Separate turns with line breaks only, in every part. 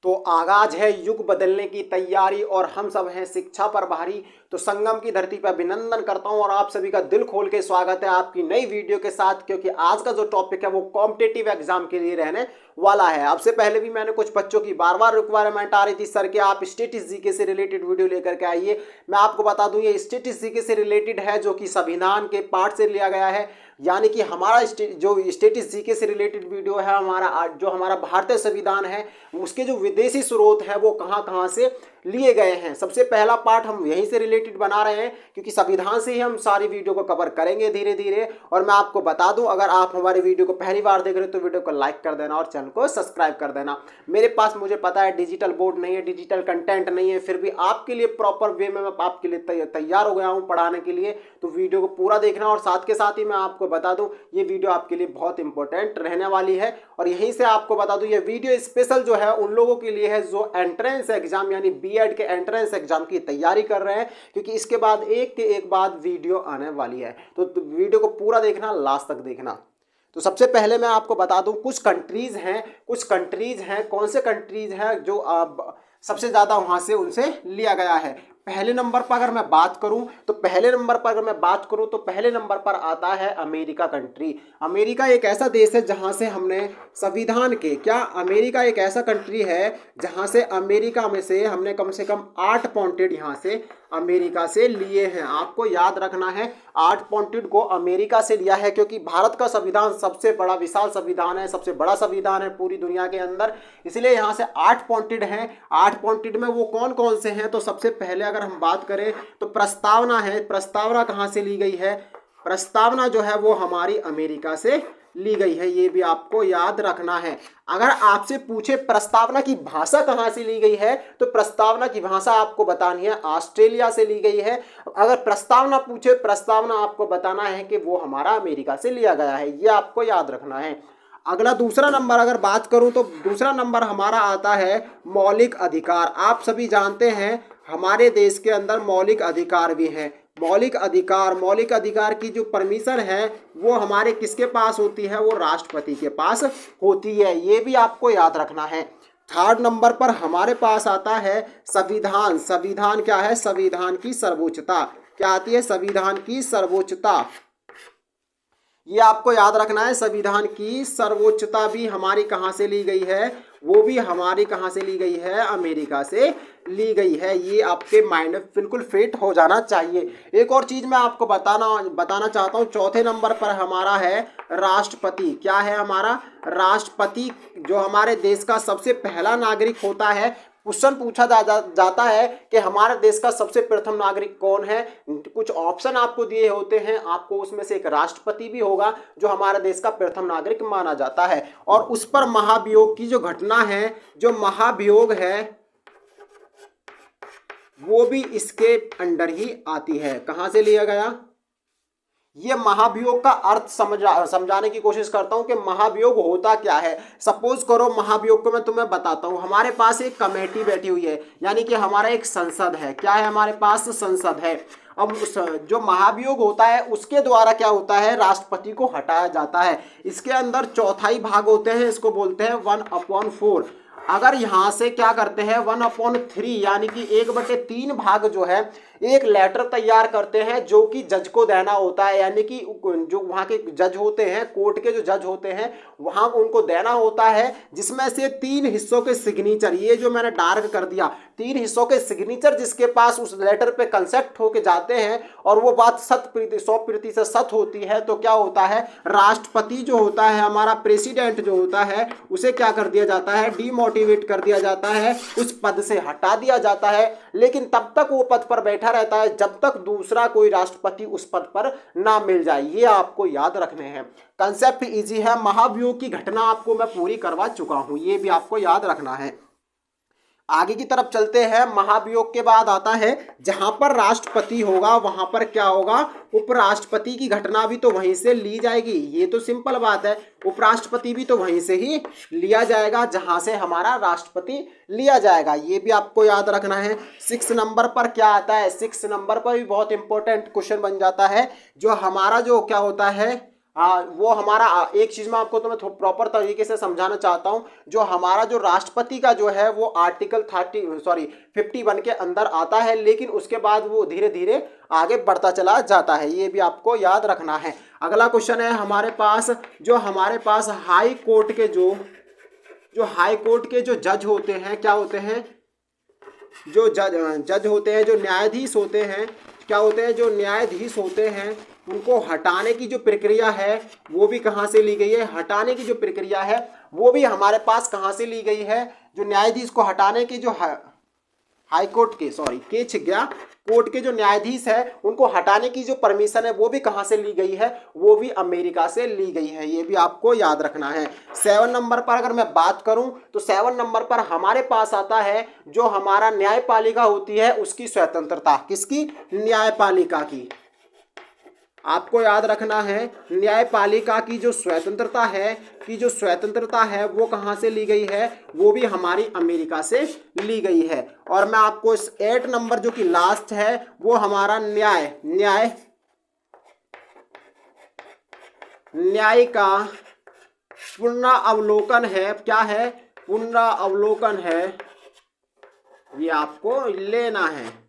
तो आगाज है युग बदलने की तैयारी और हम सब हैं शिक्षा पर भारी। तो संगम की धरती पर अभिनंदन करता हूं और आप सभी का दिल खोल के स्वागत है आपकी नई वीडियो के साथ, क्योंकि आज का जो टॉपिक है वो कॉम्पिटिटिव एग्जाम के लिए रहने वाला है। अब से पहले भी मैंने कुछ बच्चों की बार बार रिक्वायरमेंट आ रही थी, सर के आप स्टेटिस जीके से रिलेटेड वीडियो लेकर के आइए। मैं आपको बता दूं ये स्टेटिस जीके से रिलेटेड है, जो कि संविधान के पार्ट से लिया गया है। यानी कि हमारा जो स्टेटिस जीके से रिलेटेड वीडियो है, हमारा भारतीय संविधान है, उसके जो विदेशी स्रोत है वो कहाँ कहाँ से लिए गए हैं। सबसे पहला पार्ट हम यहीं से रिलेटेड बना रहे हैं, क्योंकि संविधान से ही हम सारी वीडियो को कवर करेंगे धीरे धीरे। और मैं आपको बता दूं, अगर आप हमारी वीडियो को पहली बार देख रहे हो तो वीडियो को लाइक कर देना और चैनल को सब्सक्राइब कर देना। मेरे पास, मुझे पता है, डिजिटल बोर्ड नहीं है, डिजिटल कंटेंट नहीं है, फिर भी आपके लिए प्रॉपर वे में मैं आपके लिए तैयार हो गया हूँ पढ़ाने के लिए। तो वीडियो को पूरा देखना और साथ के साथ ही मैं आपको बता दूं ये वीडियो आपके लिए बहुत इंपॉर्टेंट रहने वाली है। और यहीं से आपको बता दूं ये वीडियो स्पेशल जो है उन लोगों के लिए है जो एंट्रेंस एग्जाम यानी बीएड के एंट्रेंस एग्जाम की तैयारी कर रहे हैं, क्योंकि इसके बाद एक के एक बाद वीडियो आने वाली है। तो वीडियो को पूरा देखना, लास्ट तक देखना। तो सबसे पहले मैं आपको बता दूं कुछ कंट्रीज हैं, कौन से कंट्रीज हैं जो सबसे ज़्यादा वहाँ से उनसे लिया गया है। पहले नंबर पर अगर मैं बात करूं तो पहले नंबर पर आता है अमेरिका कंट्री। अमेरिका एक ऐसा देश है जहां से हमने संविधान के अमेरिका एक ऐसा कंट्री है जहां से अमेरिका में से हमने कम से कम 8 पॉइंटेड यहां से अमेरिका से लिए हैं। आपको याद रखना है 8 पॉइंटेड को अमेरिका से लिया है, क्योंकि भारत का संविधान सबसे बड़ा विशाल संविधान है, सबसे बड़ा संविधान है पूरी दुनिया के अंदर, इसलिए यहाँ से 8 पॉइंटेड हैं। 8 पॉइंटेड में वो कौन कौन से हैं, तो सबसे पहले अगर हम बात करें तो प्रस्तावना है। प्रस्तावना कहाँ से ली गई है? प्रस्तावना जो है वो हमारी अमेरिका से ली गई है, ये भी आपको याद रखना है। अगर आपसे पूछे प्रस्तावना की भाषा कहाँ से ली गई है, तो प्रस्तावना की भाषा आपको बतानी है ऑस्ट्रेलिया से ली गई है। अगर प्रस्तावना पूछे, प्रस्तावना आपको बताना है कि वो हमारा अमेरिका से लिया गया है, ये आपको याद रखना है। अगला दूसरा नंबर अगर बात करूं तो दूसरा नंबर हमारा आता है मौलिक अधिकार। आप सभी जानते हैं हमारे देश के अंदर मौलिक अधिकार भी हैं। मौलिक अधिकार की जो परमिशन है वो हमारे किसके पास होती है? वो राष्ट्रपति के पास होती है, ये भी आपको याद रखना है। थर्ड नंबर पर हमारे पास आता है संविधान। संविधान क्या है? संविधान की सर्वोच्चता। क्या आती है? संविधान की सर्वोच्चता, ये आपको याद रखना है। संविधान की सर्वोच्चता भी हमारी कहाँ से ली गई है? वो भी हमारी कहाँ से ली गई है? अमेरिका से ली गई है। ये आपके माइंड में बिल्कुल फिट हो जाना चाहिए। एक और चीज मैं आपको बताना चाहता हूँ। चौथे नंबर पर हमारा है राष्ट्रपति। क्या है हमारा? राष्ट्रपति जो हमारे देश का सबसे पहला नागरिक होता है। क्वेश्चन पूछा जाता है कि हमारे देश का सबसे प्रथम नागरिक कौन है। कुछ ऑप्शन आपको दिए होते हैं, आपको उसमें से एक राष्ट्रपति भी होगा जो हमारे देश का प्रथम नागरिक माना जाता है। और उस पर महाभियोग की जो घटना है, जो महाभियोग है, वो भी इसके अंडर ही आती है। कहां से लिया गया? ये महाभियोग का अर्थ समझाने की कोशिश करता हूं कि महाभियोग होता क्या है। सपोज करो महाभियोग को मैं तुम्हें बताता हूं। हमारे पास एक कमेटी बैठी हुई है, यानी कि हमारा एक संसद है। क्या है हमारे पास? संसद है। अब जो महाभियोग होता है उसके द्वारा क्या होता है? राष्ट्रपति को हटाया जाता है। इसके अंदर चौथाई भाग होते हैं, इसको बोलते हैं 1/4। अगर यहाँ से क्या करते हैं 1/3 यानी कि 1/3 भाग जो है एक लेटर तैयार करते हैं, जो कि जज को देना होता है। यानी कि जो वहाँ के जज होते हैं, कोर्ट के जो जज होते हैं, वहाँ उनको देना होता है, जिसमें से 3 हिस्सों के सिग्नेचर, ये जो मैंने डार्क कर दिया, 3 हिस्सों के सिग्नेचर जिसके पास उस लेटर पे कंसेप्ट होके जाते हैं और वो बात 100% सत होती है, तो क्या होता है? राष्ट्रपति जो होता है, हमारा प्रेसिडेंट जो होता है, उसे क्या कर दिया जाता है? डिमोटिवेट कर दिया जाता है, उस पद से हटा दिया जाता है। लेकिन तब तक वो पद पर बैठा रहता है जब तक दूसरा कोई राष्ट्रपति उस पद पर ना मिल जाए। ये आपको याद रखने हैं। कंसेप्ट इजी है। महाभियोग की घटना आपको मैं पूरी करवा चुका हूं, ये भी आपको याद रखना है। आगे की तरफ चलते हैं। महाभियोग के बाद आता है जहां पर राष्ट्रपति होगा वहां पर क्या होगा? उपराष्ट्रपति की घटना भी तो वहीं से ली जाएगी। ये तो सिंपल बात है, उपराष्ट्रपति भी तो वहीं से ही लिया जाएगा जहां से हमारा राष्ट्रपति लिया जाएगा। ये भी आपको याद रखना है। 6 नंबर पर क्या आता है? 6 नंबर पर भी बहुत इंपॉर्टेंट क्वेश्चन बन जाता है। जो हमारा जो क्या होता है हाँ, वो हमारा एक चीज में आपको तो मैं प्रॉपर तरीके से समझाना चाहता हूँ। जो हमारा जो राष्ट्रपति का जो है वो आर्टिकल 51 के अंदर आता है, लेकिन उसके बाद वो धीरे धीरे आगे बढ़ता चला जाता है, ये भी आपको याद रखना है। अगला क्वेश्चन है हमारे पास, जो हमारे पास हाई कोर्ट के जो हाई कोर्ट के जो जज होते हैं, क्या होते हैं, जो जज होते हैं, जो न्यायाधीश होते हैं, क्या होते हैं, जो न्यायाधीश होते हैं, उनको हटाने की जो प्रक्रिया है वो भी कहाँ से ली गई है, हटाने की जो प्रक्रिया है वो भी हमारे पास कहाँ से ली गई है। जो न्यायाधीश को हटाने की जो हाई कोर्ट के कोर्ट के जो न्यायाधीश है उनको हटाने की जो परमिशन है वो भी कहाँ से ली गई है, वो भी अमेरिका से ली गई है, ये भी आपको याद रखना है। 7 नंबर पर अगर मैं बात करूं तो 7 नंबर पर हमारे पास आता है जो हमारा न्यायपालिका होती है उसकी स्वतंत्रता, किसकी, न्यायपालिका की। आपको याद रखना है न्यायपालिका की जो स्वतंत्रता है वो कहाँ से ली गई है, वो भी हमारी अमेरिका से ली गई है। और मैं आपको इस 8 नंबर जो कि लास्ट है वो हमारा न्याय का पुनरावलोकन है, क्या है, पुनरावलोकन है, ये आपको लेना है।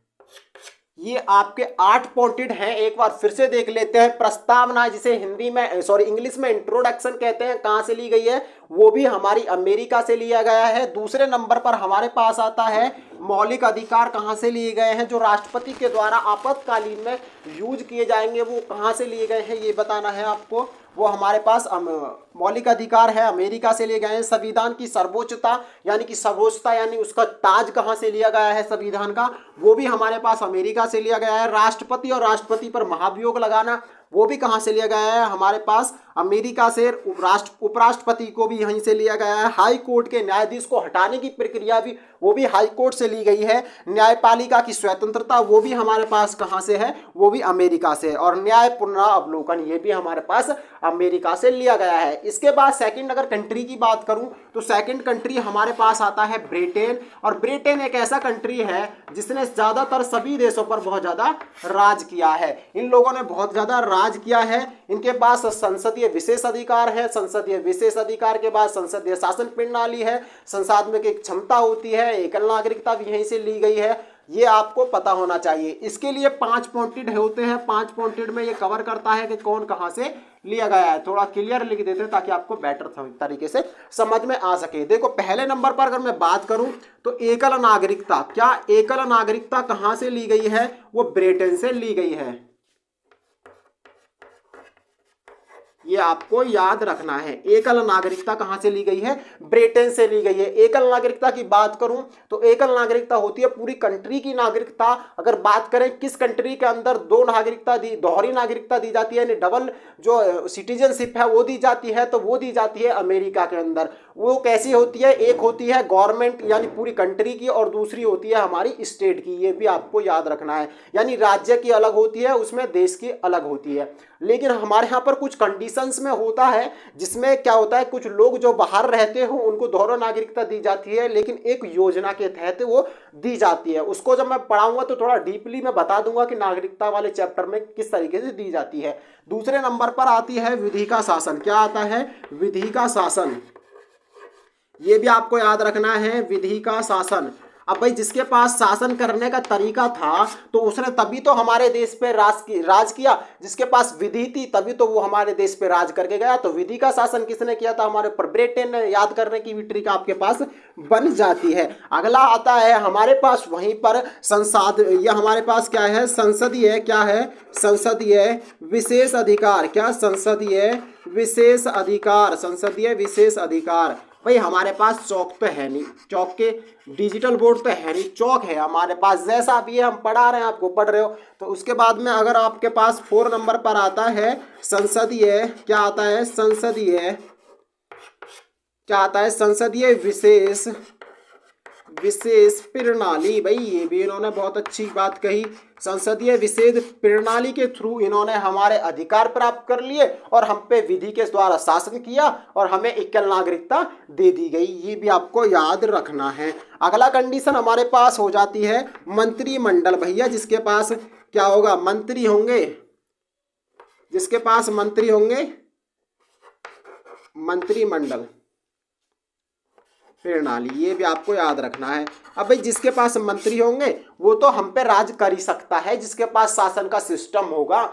ये आपके 8 पॉइंटेड हैं, एक बार फिर से देख लेते हैं। प्रस्तावना, जिसे हिंदी में इंग्लिश में इंट्रोडक्शन कहते हैं, कहाँ से ली गई है, वो भी हमारी अमेरिका से लिया गया है। दूसरे नंबर पर हमारे पास आता है मौलिक अधिकार, कहाँ से लिए गए हैं, जो राष्ट्रपति के द्वारा आपातकालीन में यूज किए जाएंगे वो कहाँ से लिए गए हैं, ये बताना है आपको। वो हमारे पास मौलिक अधिकार है, अमेरिका से लिए गए हैं। संविधान की सर्वोच्चता यानी उसका ताज कहाँ से लिया गया है संविधान का, वो भी हमारे पास अमेरिका से लिया गया है। राष्ट्रपति और राष्ट्रपति पर महाभियोग लगाना, वो भी कहाँ से लिया गया है, हमारे पास अमेरिका से। उपराष्ट्रपति को भी यहीं से लिया गया है। हाई कोर्ट के न्यायाधीश को हटाने की प्रक्रिया भी वो भी हाई कोर्ट से ली गई है। न्यायपालिका की स्वतंत्रता वो भी हमारे पास कहाँ से है, वो भी अमेरिका से। और न्याय पुनरावलोकन ये भी हमारे पास अमेरिका से लिया गया है। इसके बाद सेकंड अगर कंट्री की बात करूं तो सेकंड कंट्री हमारे पास आता है ब्रिटेन। और ब्रिटेन एक ऐसा कंट्री है जिसने ज्यादातर सभी देशों पर बहुत ज्यादा राज किया है। इन लोगों ने बहुत ज्यादा राज किया है। इनके पास संसदीय विशेष अधिकार है। संसदीय विशेष अधिकार के बाद संसदीय शासन प्रणाली है, संसाधनों की क्षमता होती है, एकल नागरिकता भी यहीं से ली गई है। ये आपको पता होना चाहिए। इसके लिए 5 पॉइंटेड होते हैं। 5 पॉइंटेड में ये कवर करता है कि कौन कहां से लिया गया है। थोड़ा क्लियर लिख देते हैं ताकि आपको बेटर तरीके से समझ में आ सके। देखो पहले नंबर पर अगर मैं बात करूं तो एकल नागरिकता, क्या एकल नागरिकता कहां से ली गई है, वो ब्रिटेन से ली गई है। ये आपको याद रखना है। एकल नागरिकता कहां से ली गई है, ब्रिटेन से ली गई है। एकल नागरिकता की बात करूं तो एकल नागरिकता होती है पूरी कंट्री की नागरिकता। अगर बात करें किस कंट्री के अंदर दोहरी नागरिकता दी जाती है, यानी डबल जो सिटीजनशिप है वो दी जाती है, तो वो दी जाती है अमेरिका के अंदर। वो कैसी होती है, एक होती है गवर्नमेंट यानी पूरी कंट्री की, और दूसरी होती है हमारी स्टेट की। ये भी आपको याद रखना है। यानी राज्य की अलग होती है, उसमें देश की अलग होती है। लेकिन हमारे यहाँ पर कुछ कंडीशंस में होता है जिसमें क्या होता है, कुछ लोग जो बाहर रहते हो उनको दोहरा नागरिकता दी जाती है, लेकिन एक योजना के तहत वो दी जाती है। उसको जब मैं पढ़ाऊंगा तो थोड़ा डीपली मैं बता दूंगा कि नागरिकता वाले चैप्टर में किस तरीके से दी जाती है। दूसरे नंबर पर आती है विधि का शासन। क्या आता है, विधि का शासन। ये भी आपको याद रखना है, विधि का शासन। अब भाई जिसके पास शासन करने का तरीका था तो उसने तभी तो हमारे देश पे राज किया। जिसके पास विधि थी तभी तो वो हमारे देश पे राज करके गया। तो विधि का शासन किसने किया था, हमारे ऊपर ब्रिटेन ने। याद करने की भी ट्रिक आपके पास बन जाती है। अगला आता है हमारे पास वहीं पर यह हमारे पास क्या है, संसदीय, क्या है, संसदीय विशेष अधिकार। क्या, संसदीय विशेष अधिकार। संसदीय विशेष अधिकार। भाई हमारे पास चौक तो है नहीं, चौक के डिजिटल बोर्ड तो है नहीं, चौक है हमारे पास। जैसा भी है हम पढ़ा रहे हैं, आपको पढ़ रहे हो। तो उसके बाद में अगर आपके पास 4 नंबर पर आता है संसदीय, क्या आता है, संसदीय, क्या आता है, संसदीय विशेष प्रणाली। भाई ये भी इन्होंने बहुत अच्छी बात कही। संसदीय विशेष प्रणाली के थ्रू इन्होंने हमारे अधिकार प्राप्त कर लिए और हम पे विधि के द्वारा शासन किया और हमें एकल नागरिकता दे दी गई। ये भी आपको याद रखना है। अगला कंडीशन हमारे पास हो जाती है मंत्रिमंडल। भैया जिसके पास क्या होगा, मंत्री होंगे, जिसके पास मंत्री होंगे मंत्रिमंडल प्रणाली, ये भी आपको याद रखना है। अब भाई जिसके पास मंत्री होंगे वो तो हम पे राज कर ही सकता है, जिसके पास शासन का सिस्टम होगा,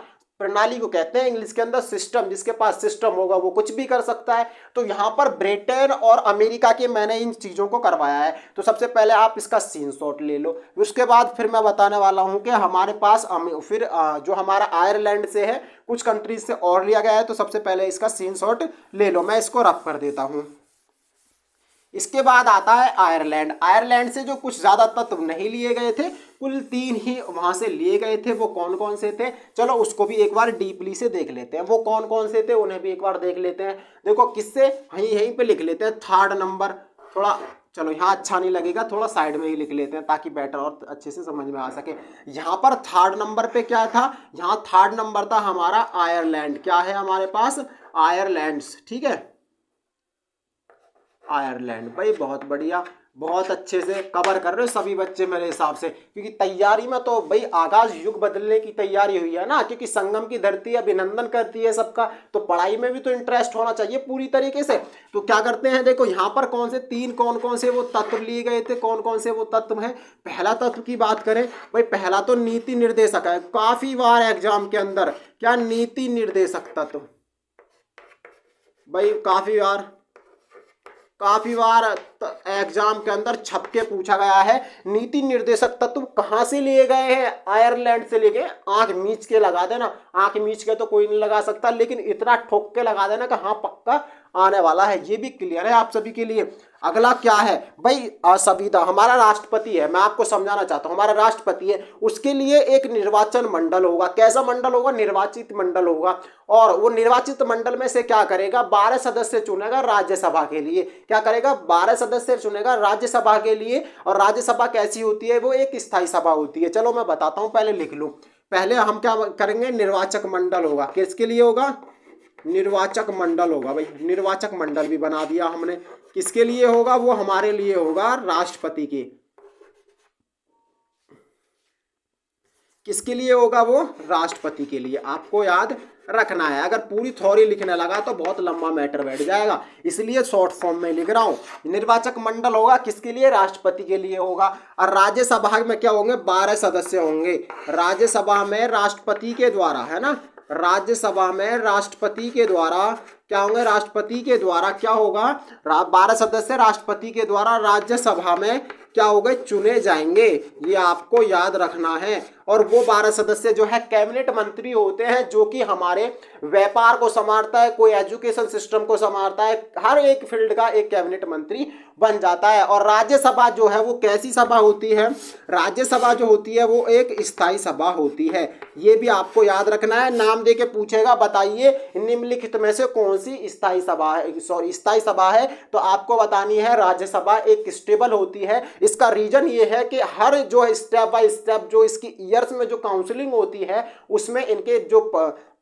प्रणाली को कहते हैं इंग्लिश के अंदर सिस्टम, जिसके पास सिस्टम होगा वो कुछ भी कर सकता है। तो यहाँ पर ब्रिटेन और अमेरिका के मैंने इन चीज़ों को करवाया है। तो सबसे पहले आप इसका स्क्रीनशॉट ले लो, उसके बाद फिर मैं बताने वाला हूँ कि हमारे पास फिर जो हमारा आयरलैंड से है, कुछ कंट्रीज से और लिया गया है। तो सबसे पहले इसका स्क्रीनशॉट ले लो, मैं इसको रफ कर देता हूँ। इसके बाद आता है आयरलैंड। आयरलैंड से जो कुछ ज़्यादा तत्व नहीं लिए गए थे, कुल 3 ही वहाँ से लिए गए थे। वो कौन कौन से थे, चलो उसको भी एक बार डीपली से देख लेते हैं। वो कौन कौन से थे उन्हें भी एक बार देख लेते हैं। देखो किससे, यहीं पे लिख लेते हैं। 3rd नंबर, थोड़ा चलो यहाँ अच्छा नहीं लगेगा, थोड़ा साइड में ही लिख लेते हैं ताकि बेटर और अच्छे से समझ में आ सके। यहाँ पर 3rd नंबर पे क्या था, यहाँ 3rd नंबर था हमारा आयरलैंड। क्या है हमारे पास, आयरलैंड्स, ठीक है, आयरलैंड। भाई बहुत बढ़िया, बहुत अच्छे से कवर कर रहे हो सभी बच्चे मेरे हिसाब से, क्योंकि तैयारी में तो भाई आगाज युग बदलने की तैयारी हुई है ना, क्योंकि संगम की धरती अभिनंदन करती है सबका, तो पढ़ाई में भी तो इंटरेस्ट होना चाहिए पूरी तरीके से। तो क्या करते हैं, देखो यहाँ पर कौन कौन से वो तत्व लिए गए थे, कौन कौन से वो तत्व हैं। पहला तत्व की बात करें भाई, पहला तो नीति निर्देशक है। काफी बार एग्जाम के अंदर क्या नीति निर्देशक तत्व, भाई काफी बार एग्जाम के अंदर छप के पूछा गया है। नीति निर्देशक तत्व कहाँ से लिए गए हैं, आयरलैंड से लिए गए। आंख मीच के लगा देना, आंख मीच के तो कोई नहीं लगा सकता, लेकिन इतना ठोक के लगा देना कि हाँ पक्का आने वाला है, ये भी क्लियर है आप सभी के लिए। अगला क्या है भाई, संविदा, हमारा राष्ट्रपति है, मैं आपको समझाना चाहता हूँ, हमारा राष्ट्रपति है, उसके लिए एक निर्वाचन मंडल होगा। कैसा मंडल होगा, निर्वाचित मंडल होगा। और वो निर्वाचित मंडल में से क्या करेगा, 12 सदस्य चुनेगा राज्यसभा के लिए। क्या करेगा, 12 सदस्य चुनेगा राज्यसभा के लिए। और राज्यसभा कैसी होती है, वो एक स्थायी सभा होती है। चलो मैं बताता हूँ, पहले लिख लूँ। पहले हम क्या करेंगे, निर्वाचक मंडल होगा। किसके लिए होगा, निर्वाचक मंडल होगा। भाई निर्वाचक मंडल भी बना दिया हमने। किसके लिए होगा, वो हमारे लिए होगा, राष्ट्रपति के। किसके लिए होगा, वो राष्ट्रपति के लिए। आपको याद रखना है, अगर पूरी थ्योरी लिखने लगा तो बहुत लंबा मैटर बैठ जाएगा, इसलिए शॉर्ट फॉर्म में लिख रहा हूं। निर्वाचक मंडल होगा किसके लिए, राष्ट्रपति के लिए होगा। और राज्यसभा में क्या होंगे, 12 सदस्य होंगे। राज्यसभा में राष्ट्रपति के द्वारा, है ना, राज्यसभा में राष्ट्रपति के द्वारा क्या होंगे, राष्ट्रपति के द्वारा क्या होगा, 12 सदस्य राष्ट्रपति के द्वारा राज्यसभा में क्या होगा, चुने जाएंगे। ये आपको याद रखना है। और वो 12 सदस्य जो है कैबिनेट मंत्री होते हैं, जो कि हमारे व्यापार को संभालता है, कोई एजुकेशन सिस्टम को संभालता है, हर एक फील्ड का एक कैबिनेट मंत्री बन जाता है। और राज्यसभा जो है वो कैसी सभा होती है, राज्यसभा जो होती है वो एक स्थायी सभा होती है। ये भी आपको याद रखना है, नाम दे के पूछेगा, बताइए निम्नलिखित में से कौन सी स्थायी सभा है, स्थायी सभा है, तो आपको बतानी है राज्यसभा एक स्टेबल होती है। इसका रीजन ये है कि हर जो स्टेप बाय स्टेप जो इसकी ईयर्स में जो काउंसलिंग होती है, उसमें इनके जो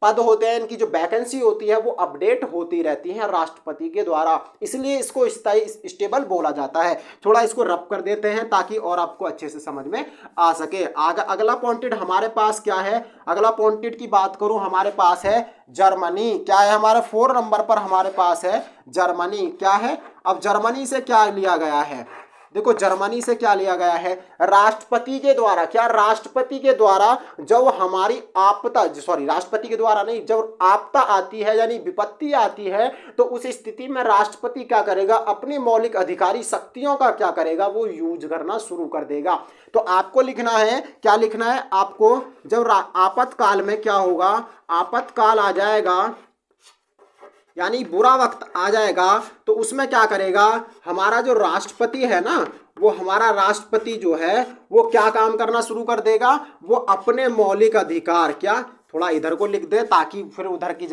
पद होते हैं, इनकी जो वैकेंसी होती है वो अपडेट होती रहती है राष्ट्रपति के द्वारा, इसलिए इसको स्थायी स्टेबल बोला जाता है। थोड़ा इसको रब कर देते हैं ताकि और आपको अच्छे से समझ में आ सके। अगला पॉइंटेड हमारे पास क्या है, अगला पॉइंटेड की बात करूं, हमारे पास है जर्मनी। क्या है हमारे 4 नंबर पर हमारे पास है जर्मनी। क्या है, अब जर्मनी से क्या लिया गया है, देखो जर्मनी से क्या लिया गया है, राष्ट्रपति के द्वारा। क्या, राष्ट्रपति के द्वारा जब हमारी आपदा, सॉरी राष्ट्रपति के द्वारा नहीं, जब आपदा आती है यानी विपत्ति आती है, तो उस स्थिति में राष्ट्रपति क्या करेगा, अपनी मौलिक अधिकारी शक्तियों का क्या करेगा, वो यूज करना शुरू कर देगा। तो आपको लिखना है, क्या लिखना है आपको, जब आपातकाल में क्या होगा, आपातकाल आ जाएगा यानी बुरा वक्त आ जाएगा, तो उसमें क्या करेगा, हमारा जो राष्ट्रपति है ना, वो हमारा राष्ट्रपति जो है वो क्या काम करना शुरू कर देगा, वो अपने मौलिक अधिकार, क्या, थोड़ा इधर को लिख दे ताकि फिर उधर की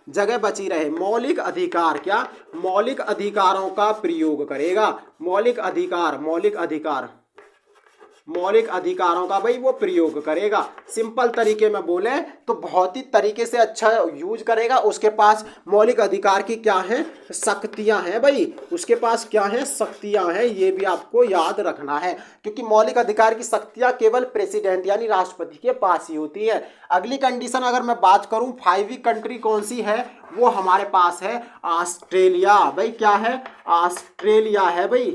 जगह बची रहे। मौलिक अधिकार, क्या, मौलिक अधिकारों का प्रयोग करेगा। मौलिक अधिकार मौलिक अधिकारों का भाई वो प्रयोग करेगा। सिंपल तरीके में बोले तो बहुत ही तरीके से अच्छा यूज करेगा। उसके पास मौलिक अधिकार की क्या है, शक्तियां हैं भाई, उसके पास क्या है, शक्तियां हैं। ये भी आपको याद रखना है, क्योंकि मौलिक अधिकार की शक्तियां केवल प्रेसिडेंट यानी राष्ट्रपति के पास ही होती है। अगली कंडीशन अगर मैं बात करूं, 5वीं कंट्री कौन सी है, वो हमारे पास है ऑस्ट्रेलिया। भाई क्या है, ऑस्ट्रेलिया है भाई।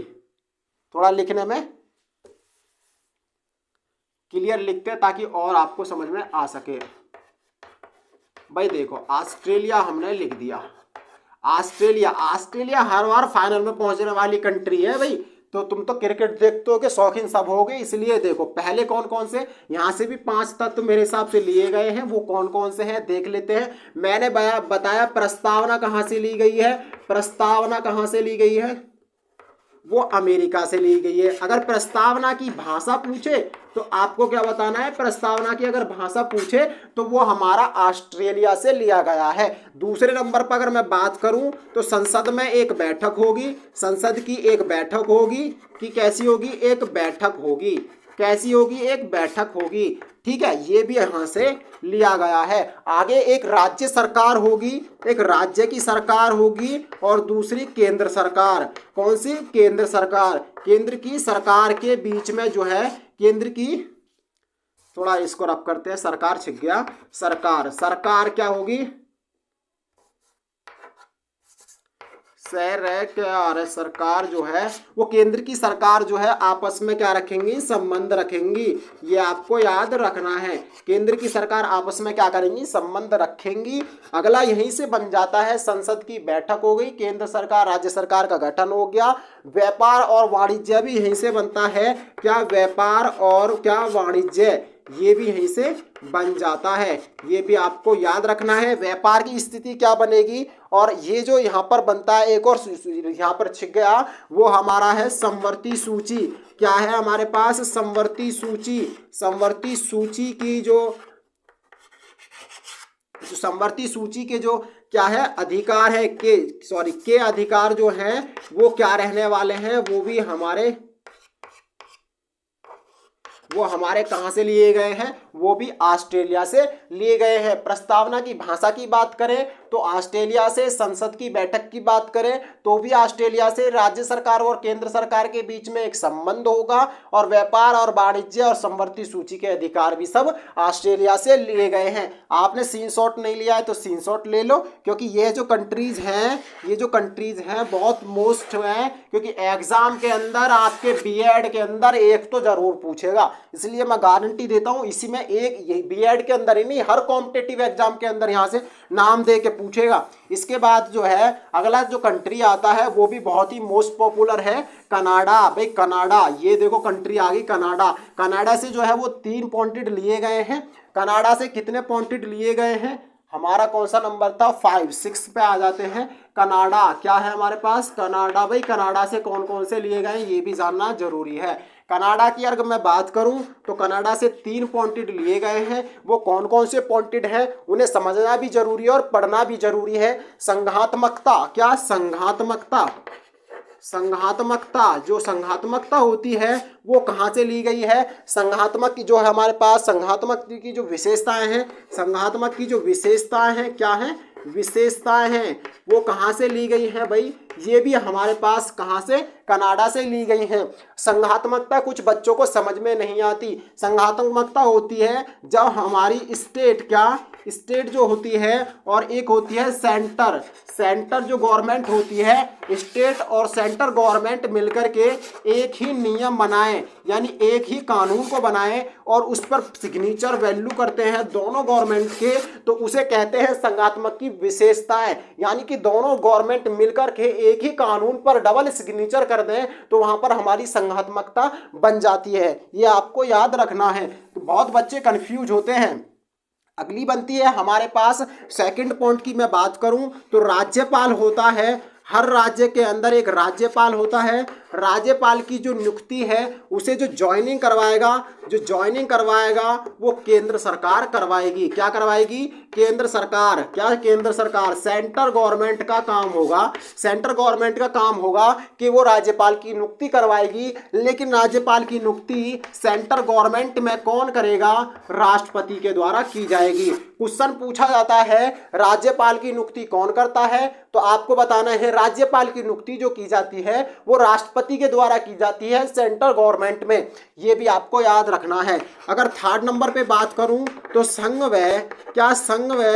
थोड़ा लिखने में क्लियर लिखते हैं ताकि और आपको समझ में आ सके। भाई देखो ऑस्ट्रेलिया हमने लिख दिया। ऑस्ट्रेलिया, ऑस्ट्रेलिया हर बार फाइनल में पहुंचने वाली कंट्री है भाई। तो तुम तो क्रिकेट देखते हो कि शौकीन सब हो गए, इसलिए देखो पहले कौन कौन से, यहाँ से भी 5 तत्व मेरे हिसाब से लिए गए हैं, वो कौन कौन से हैं देख लेते हैं। मैंने बताया प्रस्तावना कहाँ से ली गई है, प्रस्तावना कहाँ से ली गई है, वो अमेरिका से ली गई है। अगर प्रस्तावना की भाषा पूछे तो आपको क्या बताना है, प्रस्तावना की अगर भाषा पूछे तो वो हमारा ऑस्ट्रेलिया से लिया गया है। दूसरे नंबर पर अगर मैं बात करूं तो संसद में एक बैठक होगी, संसद की एक बैठक होगी कि कैसी होगी, एक बैठक होगी, कैसी होगी, एक बैठक होगी। ठीक है, ये भी यहां से लिया गया है। आगे एक राज्य सरकार होगी, एक राज्य की सरकार होगी और दूसरी केंद्र सरकार। कौन सी, केंद्र सरकार। केंद्र की सरकार के बीच में जो है, केंद्र की, थोड़ा इसको रब करते हैं, सरकार छिप गया, सरकार, सरकार क्या होगी, सरकार जो है वो केंद्र की सरकार जो है आपस में क्या रखेंगी, संबंध रखेंगी। ये आपको याद रखना है, केंद्र की सरकार आपस में क्या करेंगी, संबंध रखेंगी। अगला यहीं से बन जाता है, संसद की बैठक हो गई, केंद्र सरकार राज्य सरकार का गठन हो गया। व्यापार और वाणिज्य भी यहीं से बनता है, क्या, व्यापार और क्या, वाणिज्य, ये भी यहीं से बन जाता है। ये भी आपको याद रखना है। व्यापार की स्थिति क्या बनेगी, और ये जो यहाँ पर बनता है एक और यहाँ पर छिप गया, वो हमारा है समवर्ती सूची। क्या है हमारे पास, समवर्ती सूची। समवर्ती सूची की जो समवर्ती सूची के जो क्या है अधिकार है, के अधिकार जो हैं वो क्या रहने वाले हैं, वो हमारे कहां से लिए गए हैं, वो भी ऑस्ट्रेलिया से लिए गए हैं। प्रस्तावना की भाषा की बात करें तो ऑस्ट्रेलिया से, संसद की बैठक की बात करें तो भी ऑस्ट्रेलिया से, राज्य सरकार और केंद्र सरकार के बीच में एक संबंध होगा, और व्यापार और वाणिज्य और समवर्ती सूची के अधिकार भी सब ऑस्ट्रेलिया से लिए गए हैं। आपने स्क्रीनशॉट नहीं लिया है तो स्क्रीनशॉट ले लो, क्योंकि ये जो कंट्रीज हैं बहुत मोस्ट हैं, क्योंकि एग्जाम के अंदर आपके बीएड के अंदर एक तो जरूर पूछेगा। इसलिए मैं गारंटी देता हूं इसी में एक, यही बीएड के अंदर ही नहीं, हर कॉम्पिटिटिव एग्जाम के अंदर यहां से नाम दे के पूछेगा। इसके बाद जो है अगला जो कंट्री आता है वो भी बहुत ही मोस्ट पॉपुलर है, कनाडा। भाई कनाडा, ये देखो कंट्री आ गई कनाडा। कनाडा से जो है वो 3 पॉइंटेड लिए गए हैं। कनाडा से कितने पॉइंटेड लिए गए हैं, हमारा कौन सा नंबर था, 5, 6 पे आ जाते हैं। कनाडा क्या है हमारे पास, कनाडा। भाई कनाडा से कौन कौन से लिए गए ये भी जानना जरूरी है। कनाडा की अगर मैं बात करूं तो कनाडा से 3 पॉइंटेड लिए गए हैं। वो कौन कौन से पॉइंटेड हैं उन्हें समझना भी जरूरी है और पढ़ना भी जरूरी है। संघात्मकता, क्या, संघात्मकता। संघात्मकता, जो संघात्मकता होती है वो कहाँ से ली गई है, संघात्मक की जो है हमारे पास, संघात्मक की जो विशेषताएं हैं, संघात्मक की जो विशेषताएं हैं क्या है, विशेषताएं हैं, वो कहाँ से ली गई है भाई, ये भी हमारे पास कहाँ से, कनाडा से ली गई हैं। संघात्मकता कुछ बच्चों को समझ में नहीं आती। संघात्मकता होती है जब हमारी स्टेट, क्या, स्टेट जो होती है और एक होती है सेंटर। सेंटर जो गवर्नमेंट होती है, स्टेट और सेंटर गवर्नमेंट मिलकर के एक ही नियम बनाएं, यानी एक ही कानून को बनाएं और उस पर सिग्नेचर वैल्यू करते हैं दोनों गवर्नमेंट के, तो उसे कहते हैं संघात्मक की विशेषताएं। यानी कि दोनों गवर्नमेंट मिलकर के एक ही कानून पर डबल सिग्नेचर कर दें तो वहां पर हमारी संघात्मकता बन जाती है। ये आपको याद रखना है। तो बहुत बच्चे कंफ्यूज होते हैं। अगली बनती है हमारे पास, सेकंड पॉइंट की मैं बात करूं तो राज्यपाल होता है। हर राज्य के अंदर एक राज्यपाल होता है। राज्यपाल की जो नियुक्ति है उसे जो ज्वाइनिंग करवाएगा वो केंद्र सरकार करवाएगी। क्या करवाएगी? केंद्र सरकार। क्या केंद्र सरकार? सेंट्रल गवर्नमेंट का काम होगा, सेंट्रल गवर्नमेंट का काम होगा कि वो राज्यपाल की नियुक्ति करवाएगी। लेकिन राज्यपाल की नियुक्ति सेंट्रल गवर्नमेंट में कौन करेगा? राष्ट्रपति के द्वारा की जाएगी। क्वेश्चन पूछा जाता है राज्यपाल की नियुक्ति कौन करता है, तो आपको बताना है राज्यपाल की नियुक्ति जो की जाती है वो राष्ट्रपति के द्वारा की जाती है सेंट्रल गवर्नमेंट में। ये भी आपको याद रखना है। अगर थर्ड नंबर पे बात करूं तो संघ व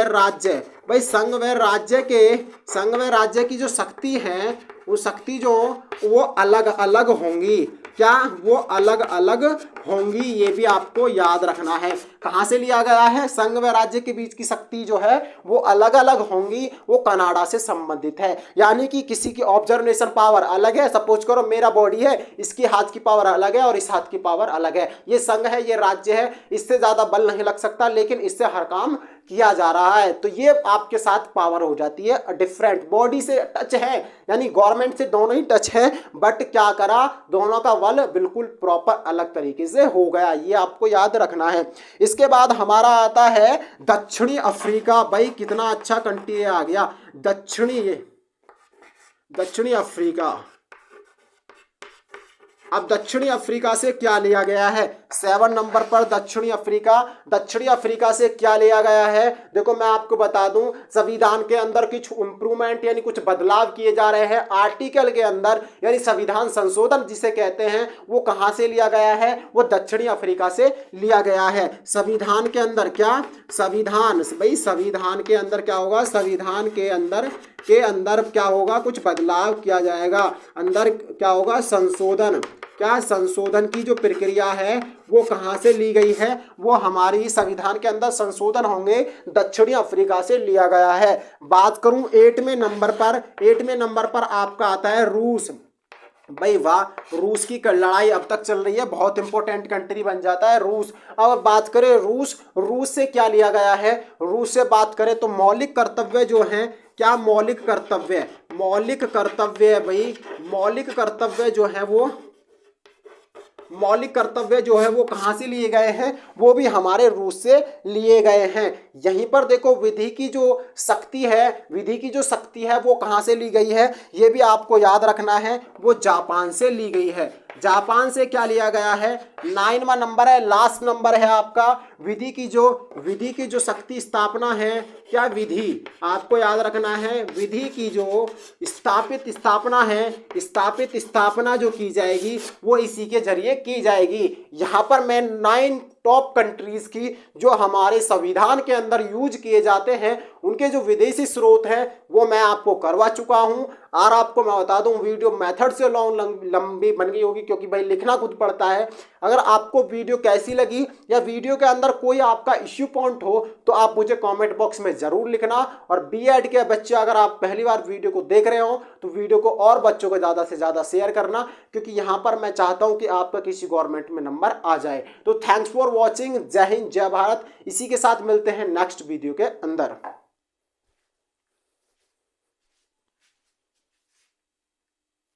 राज्य, भाई संघ व राज्य की जो शक्ति है वो शक्ति जो वो अलग अलग होंगी। क्या? वो अलग अलग होंगी। ये भी आपको याद रखना है। कहाँ से लिया गया है? संघ व राज्य के बीच की शक्ति जो है वो अलग अलग होंगी, वो कनाडा से संबंधित है। यानी कि किसी की ऑब्जर्वेशन पावर अलग है। सपोज करो मेरा बॉडी है, इसकी हाथ की पावर अलग है और इस हाथ की पावर अलग है। ये संघ है, ये राज्य है, इससे ज्यादा बल नहीं लग सकता लेकिन इससे हर काम किया जा रहा है, तो ये आपके साथ पावर हो जाती है डिफरेंट। बॉडी से टच है, यानी गवर्नमेंट से दोनों ही टच है, बट क्या करा, दोनों का बल बिल्कुल प्रॉपर अलग तरीके से हो गया। ये आपको याद रखना है। इसके बाद हमारा आता है दक्षिणी अफ्रीका। भाई कितना अच्छा कंट्री आ गया, दक्षिणी अफ्रीका। अब दक्षिणी अफ्रीका से क्या लिया गया है? 7 नंबर पर दक्षिणी अफ्रीका से क्या लिया गया है? देखो मैं आपको बता दूं, संविधान के अंदर कुछ इंप्रूवमेंट यानी कुछ बदलाव किए जा रहे हैं आर्टिकल के अंदर, यानी संविधान संशोधन जिसे कहते हैं, वो कहां से लिया गया है? वो दक्षिणी अफ्रीका से लिया गया है। संविधान के अंदर क्या? संविधान के अंदर क्या होगा? संविधान के अंदर क्या होगा? कुछ बदलाव किया जाएगा। अंदर क्या होगा? संशोधन। क्या? संशोधन की जो प्रक्रिया है वो कहां से ली गई है? वो हमारी संविधान के अंदर संशोधन होंगे दक्षिणी अफ्रीका से लिया गया है। बात करूं 8वें नंबर पर आपका आता है रूस। भाई वाह, रूस की लड़ाई अब तक चल रही है, बहुत इंपॉर्टेंट कंट्री बन जाता है रूस। अब बात करें रूस से क्या लिया गया है? रूस से बात करें तो मौलिक कर्तव्य जो हैं, क्या मौलिक कर्तव्य है भाई, मौलिक कर्तव्य जो है वो कहाँ से लिए गए हैं? वो भी हमारे रूस से लिए गए हैं। यहीं पर देखो विधि की जो शक्ति है वो कहाँ से ली गई है? ये भी आपको याद रखना है, वो जापान से ली गई है। जापान से क्या लिया गया है? 9वां नंबर है, लास्ट नंबर है आपका। विधि की जो शक्ति स्थापना है, क्या विधि आपको याद रखना है? विधि की जो स्थापित स्थापना जो की जाएगी वो इसी के जरिए की जाएगी। यहाँ पर मैं 9 टॉप कंट्रीज की जो हमारे संविधान के अंदर यूज किए जाते हैं उनके जो विदेशी स्रोत हैं वो मैं आपको करवा चुका हूं। और आपको मैं बता दूं वीडियो मेथड से लंबी बन गई होगी क्योंकि भाई लिखना खुद पड़ता है। अगर आपको वीडियो कैसी लगी या वीडियो के अंदर कोई आपका इश्यू पॉइंट हो तो आप मुझे कमेंट बॉक्स में जरूर लिखना। और बीएड के बच्चे अगर आप पहली बार वीडियो को देख रहे हो तो वीडियो को और बच्चों को ज़्यादा से ज़्यादा शेयर करना, क्योंकि यहाँ पर मैं चाहता हूँ कि आपका किसी गवर्नमेंट में नंबर आ जाए। तो थैंक्स फॉर वॉचिंग। जय हिंद, जय भारत। इसी के साथ मिलते हैं नेक्स्ट वीडियो के अंदर।